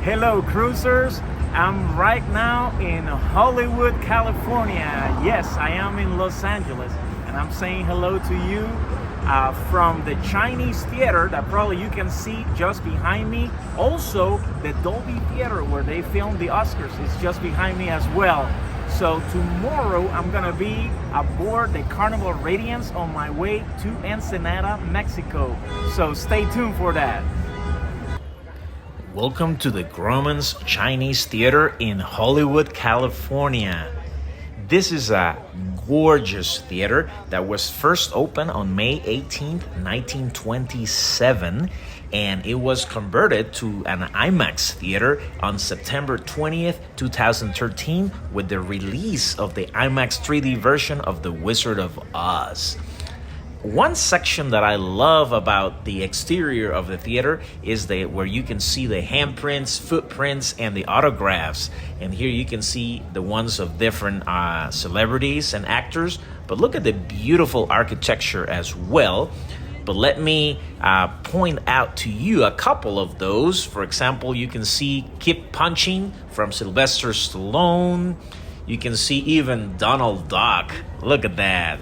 Hello, cruisers. I'm right now in Hollywood, California. Yes, I am in Los Angeles, and I'm saying hello to you from the Chinese theater that probably you can see just behind me. Also, the Dolby Theater where they filmed the Oscars is just behind me as well. So tomorrow I'm gonna be aboard the Carnival Radiance on my way to Ensenada, Mexico. So stay tuned for that. Welcome to the Grauman's Chinese Theater in Hollywood, California. This is a gorgeous theater that was first opened on May 18th, 1927, and it was converted to an IMAX theater on September 20th, 2013 with the release of the IMAX 3D version of The Wizard of Oz. One section that I love about the exterior of the theater is where you can see the handprints, footprints, and the autographs. And here you can see the ones of different celebrities and actors. But look at the beautiful architecture as well. But let me point out to you a couple of those. For example, you can see Keep Punching from Sylvester Stallone. You can see even Donald Duck. Look at that.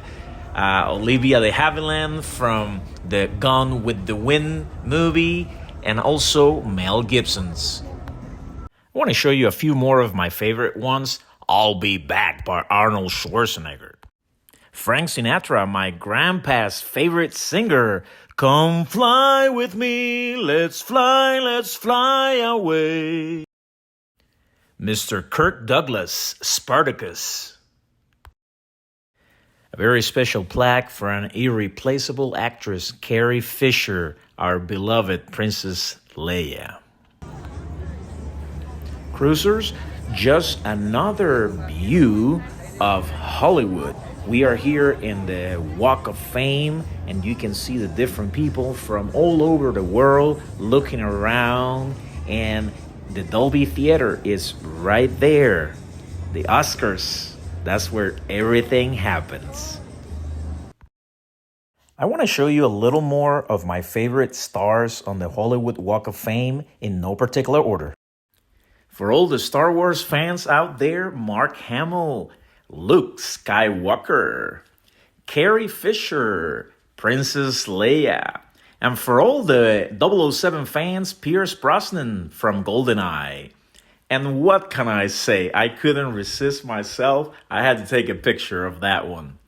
Olivia de Havilland from the Gone with the Wind movie, and also Mel Gibson's. I want to show you a few more of my favorite ones. I'll Be Back by Arnold Schwarzenegger. Frank Sinatra, my grandpa's favorite singer. Come fly with me, let's fly away. Mr. Kirk Douglas, Spartacus. A very special plaque for an irreplaceable actress, Carrie Fisher, our beloved Princess Leia. Cruisers, just another view of Hollywood. We are here in the Walk of Fame, and you can see the different people from all over the world looking around, and the Dolby Theater is right there. The Oscars. That's where everything happens. I want to show you a little more of my favorite stars on the Hollywood Walk of Fame in no particular order. For all the Star Wars fans out there, Mark Hamill, Luke Skywalker, Carrie Fisher, Princess Leia. And for all the 007 fans, Pierce Brosnan from GoldenEye. And what can I say? I couldn't resist myself. I had to take a picture of that one.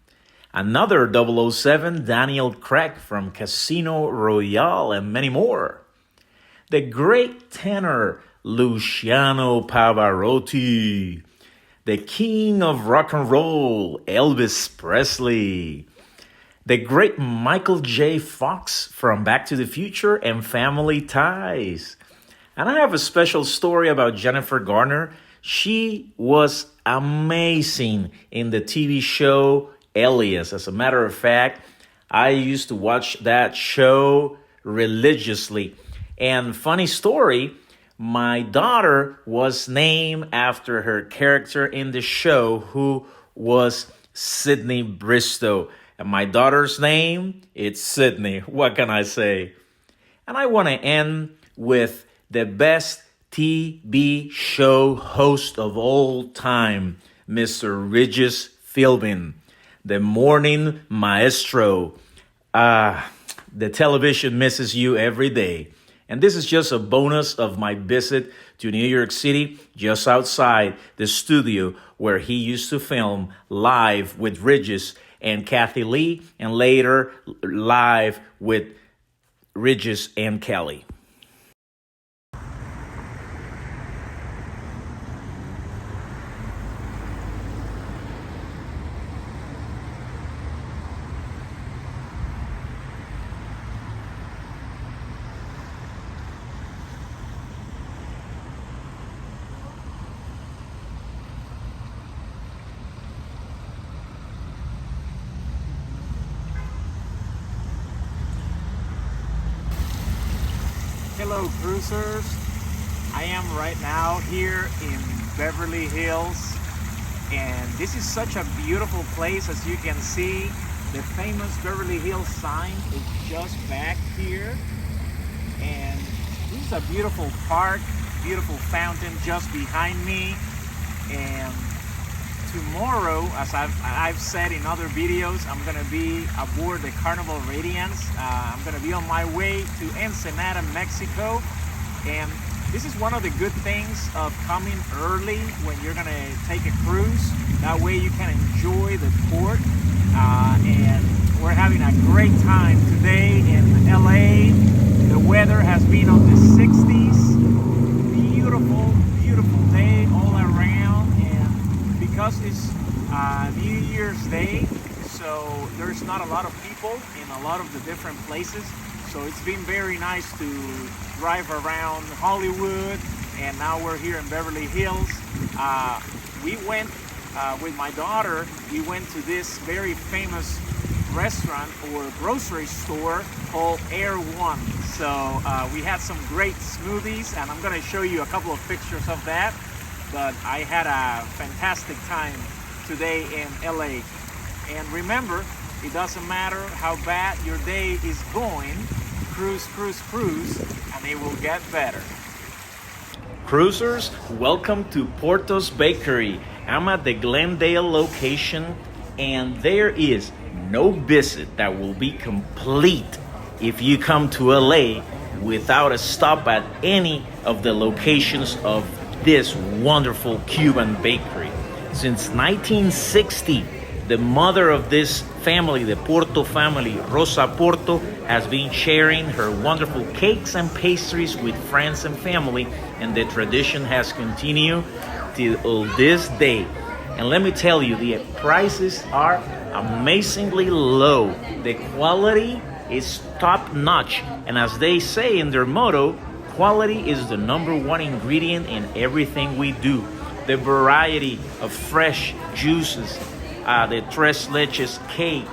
Another 007, Daniel Craig from Casino Royale, and many more. The great tenor, Luciano Pavarotti. The king of rock and roll, Elvis Presley. The great Michael J. Fox from Back to the Future and Family Ties. And I have a special story about Jennifer Garner. She was amazing in the TV show Alias. As a matter of fact, I used to watch that show religiously. And funny story, my daughter was named after her character in the show, who was Sydney Bristow. And my daughter's name, it's Sydney. What can I say? And I want to end with the best TV show host of all time, Mr. Regis Philbin, the morning maestro. The television misses you every day. And this is just a bonus of my visit to New York City, just outside the studio where he used to film live with Regis and Kathy Lee, and later live with Regis and Kelly. Hello, cruisers. I am right now here in Beverly Hills, and this is such a beautiful place. As you can see, the famous Beverly Hills sign is just back here, and this is a beautiful park beautiful fountain just behind me. And tomorrow, as I've said in other videos, I'm gonna be aboard the Carnival Radiance. I'm gonna be on my way to Ensenada, Mexico. And this is one of the good things of coming early when you're gonna take a cruise. That way you can enjoy the port. And we're having a great time today in LA. The weather has been on the 60s. Beautiful, beautiful day all around. And because it's New Year's Day, so there's not a lot of people in a lot of the different places. So it's been very nice to drive around Hollywood, and now we're here in Beverly Hills. We went with my daughter, we went to this very famous restaurant or grocery store called Air One. So we had some great smoothies, and I'm gonna show you a couple of pictures of that. But I had a fantastic time today in LA. And remember, it doesn't matter how bad your day is going, cruise, cruise, cruise, and it will get better. Cruisers, welcome to Porto's Bakery. I'm at the Glendale location, and there is no visit that will be complete if you come to LA without a stop at any of the locations of this wonderful Cuban bakery. Since 1960, the mother of this family, the Porto family, Rosa Porto, has been sharing her wonderful cakes and pastries with friends and family, and the tradition has continued till this day. And let me tell you, the prices are amazingly low. The quality is top notch, and as they say in their motto, quality is the number one ingredient in everything we do. The variety of fresh juices, the tres leches cake.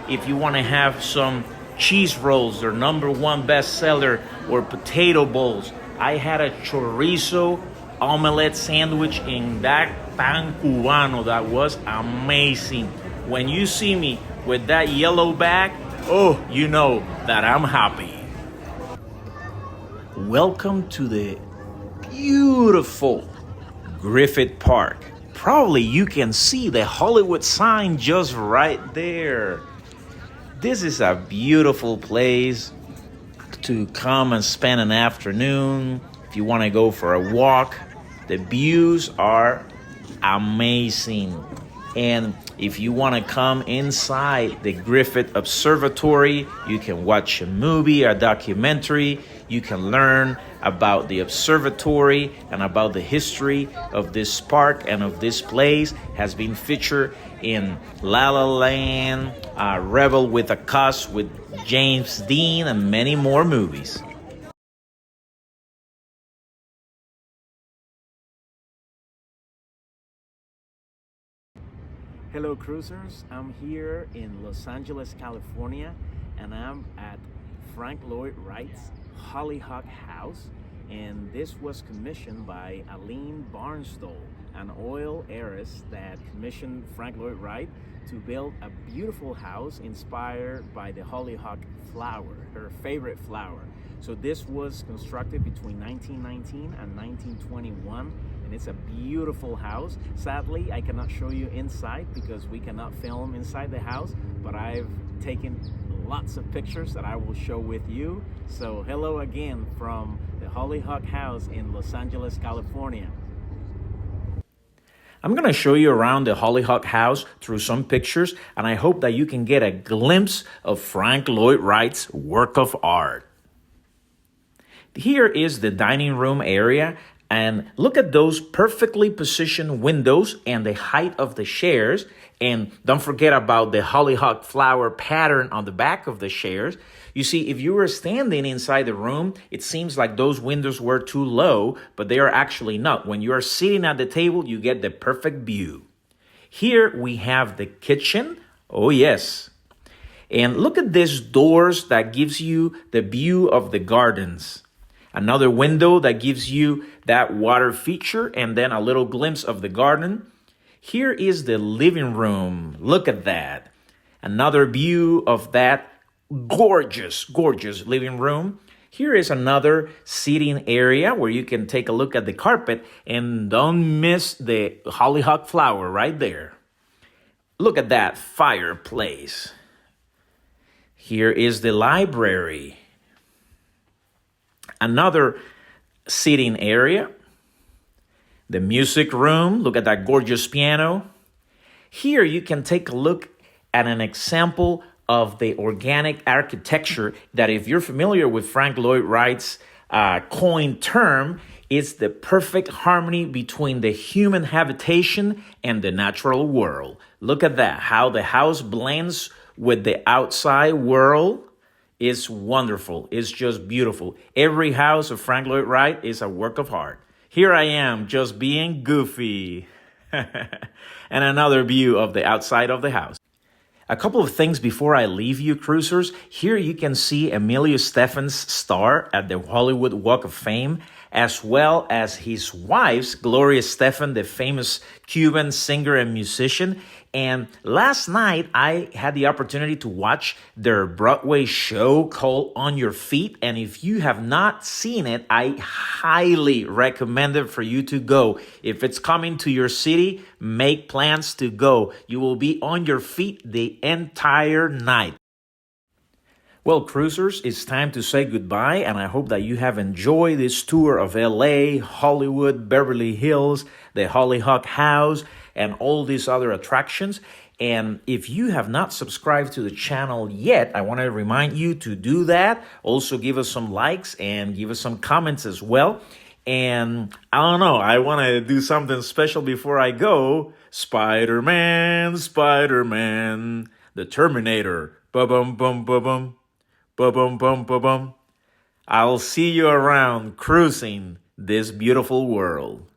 If you want to have some cheese rolls, their number one bestseller, or potato bowls. I had a chorizo omelette sandwich in that pan cubano that was amazing. When you see me with that yellow bag, oh, you know that I'm happy. Welcome to the beautiful Griffith Park. Probably you can see the Hollywood sign just right there. This is a beautiful place to come and spend an afternoon. If you want to go for a walk, the views are amazing. And if you want to come inside the Griffith Observatory, you can watch a movie, a documentary. You can learn about the observatory and about the history of this park and of this place. Has been featured in La La Land, Rebel with a Cause with James Dean, and many more movies. Hello cruisers, I'm here in Los Angeles, California, and I'm at Frank Lloyd Wright's Hollyhock house, and this was commissioned by Aline Barnstable, an oil heiress that commissioned Frank Lloyd Wright to build a beautiful house inspired by the hollyhock flower, her favorite flower. So this was constructed between 1919 and 1921, and it's a beautiful house. Sadly, I cannot show you inside because we cannot film inside the house, but I've taken lots of pictures that I will show with you. So hello again from the Hollyhock house in Los Angeles, California. I'm going to show you around the Hollyhock house through some pictures, and I hope that you can get a glimpse of Frank Lloyd Wright's work of art. Here is the dining room area, and look at those perfectly positioned windows and the height of the chairs. And don't forget about the hollyhock flower pattern on the back of the chairs. You see, if you were standing inside the room, it seems like those windows were too low, but they are actually not. When you are sitting at the table, you get the perfect view. Here we have the kitchen. Oh, yes. And look at these doors that gives you the view of the gardens. Another window that gives you that water feature and then a little glimpse of the garden. Here is the living room. Look at that. Another view of that gorgeous, gorgeous living room. Here is another seating area where you can take a look at the carpet and don't miss the hollyhock flower right there. Look at that fireplace. Here is the library. Another seating area. The music room. Look at that gorgeous piano. Here you can take a look at an example of the organic architecture that, if you're familiar with Frank Lloyd Wright's coined term, it's the perfect harmony between the human habitation and the natural world. Look at that, how the house blends with the outside world. Is wonderful. It's just beautiful. Every house of Frank Lloyd Wright is a work of art. Here I am, just being goofy. And another view of the outside of the house. A couple of things before I leave you, cruisers. Here you can see Emilio Estefan's star at the Hollywood Walk of Fame, as well as his wife's, Gloria Estefan, the famous Cuban singer and musician. And last night, I had the opportunity to watch their Broadway show called On Your Feet. And if you have not seen it, I highly recommend it for you to go. If it's coming to your city, make plans to go. You will be on your feet the entire night. Well, cruisers, it's time to say goodbye, and I hope that you have enjoyed this tour of LA, Hollywood, Beverly Hills, the Hollyhock House, and all these other attractions. And if you have not subscribed to the channel yet, I want to remind you to do that. Also, give us some likes and give us some comments as well. And I don't know, I want to do something special before I go. Spider-Man, Spider-Man, the Terminator. Ba-bum, bum, ba-bum. Ba-bum, bum, ba-bum. I'll see you around cruising this beautiful world.